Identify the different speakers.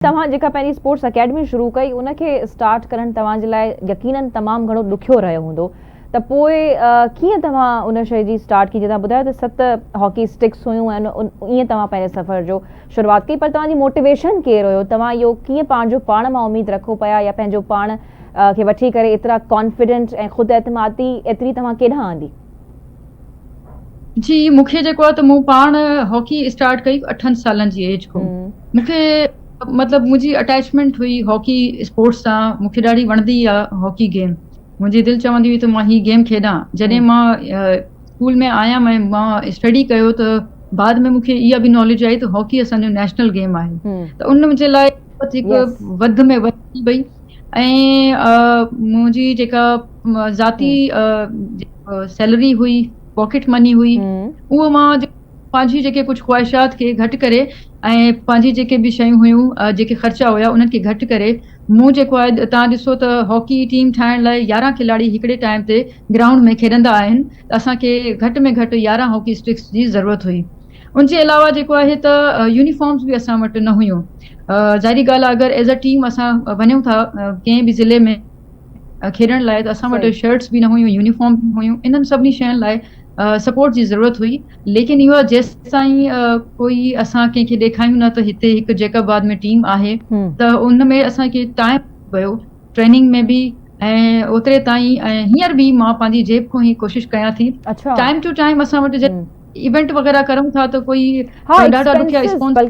Speaker 1: तव्हां जेका पंहिंजी स्पोर्ट्स अकेडमी शुरू कई उनखे स्टार्ट करणु तव्हांजे लाइ यकीनन तमामु घणो ॾुखियो रहियो हूंदो त पोइ कीअं तव्हां उन शइ जी स्टार्ट की तव्हां ॿुधायो त 7 हॉकी स्टिक्स हुयूं ऐं ईअं तव्हां पंहिंजे सफ़र जो शुरूआत कई पर तव्हांजी मोटिवेशन केरु हुयो तव्हां इहो कीअं पंहिंजो पाण मां उमेद रखो पिया या पंहिंजो पाण खे वठी करे एतिरा कॉन्फिडेंट ऐं ख़ुदि एतमादी एतिरी तव्हां केॾांहुं आंदी?
Speaker 2: जी मूंखे जेको आहे त मूं पाण हॉकी स्टार्ट कई 8 सालनि जी एज खां। मूंखे मतलब मुझी अटैचमेंट हुई हॉकी स्पोर्ट्स सां। मूंखे ॾाढी वणंदी आहे हॉकी गेम। मुंहिंजी दिलि चवंदी हुई त मां ही गेम खेॾां। जॾहिं मां स्कूल में आया मां स्टडी कयो त बाद में मूंखे इहा बि नॉलेज आई त हॉकी असांजो नेशनल गेम आहे। त उन मुंहिंजे लाइ हिकु वध में वधी वई ऐं मुंहिंजी जेका ज़ाती सैलरी हुई पॉकेट मनी हुई उहो मां पंहिंजी जेके कुझु ख्वाहिशात खे घटि करे ऐं पंहिंजी जेके बि शयूं हुयूं जेके ख़र्चा हुया उन्हनि खे घटि करे मूं जेको आहे तव्हां ॾिसो त हॉकी टीम ठाहिण लाइ 11 खिलाड़ी हिकिड़े टाइम ते ग्राउंड में खेॾंदा आहिनि त असांखे घटि में घटि 11 हॉकी स्टिक्स जी ज़रूरत हुई। उनजे अलावा जेको आहे त यूनिफॉर्म्स बि असां वटि न हुयूं। ज़ाहिरी ॻाल्हि आहे अगरि एज़ अ टीम असां वञूं था कंहिं बि ज़िले में खेॾण लाइ त असां वटि शर्ट्स बि न हुयूं यूनिफॉर्म बि हुयूं। इन्हनि सभिनी शयुनि लाइ सपोर्ट जी ज़रूरत हुई। लेकिन इहो जेसि ताईं कोई असां कंहिंखे ॾेखारियूं न त हिते हिकु जैकबाद में टीम आहे त उन में असांखे टाइम पियो ट्रेनिंग में बि ऐं ओतिरे ताईं ऐं हींअर बि मां पंहिंजी जेब खां ई कोशिशि कयां थी। टाइम टू टाइम असां वटि इवेंट वग़ैरह करूं था त कोई ॾाढा ॾुखिया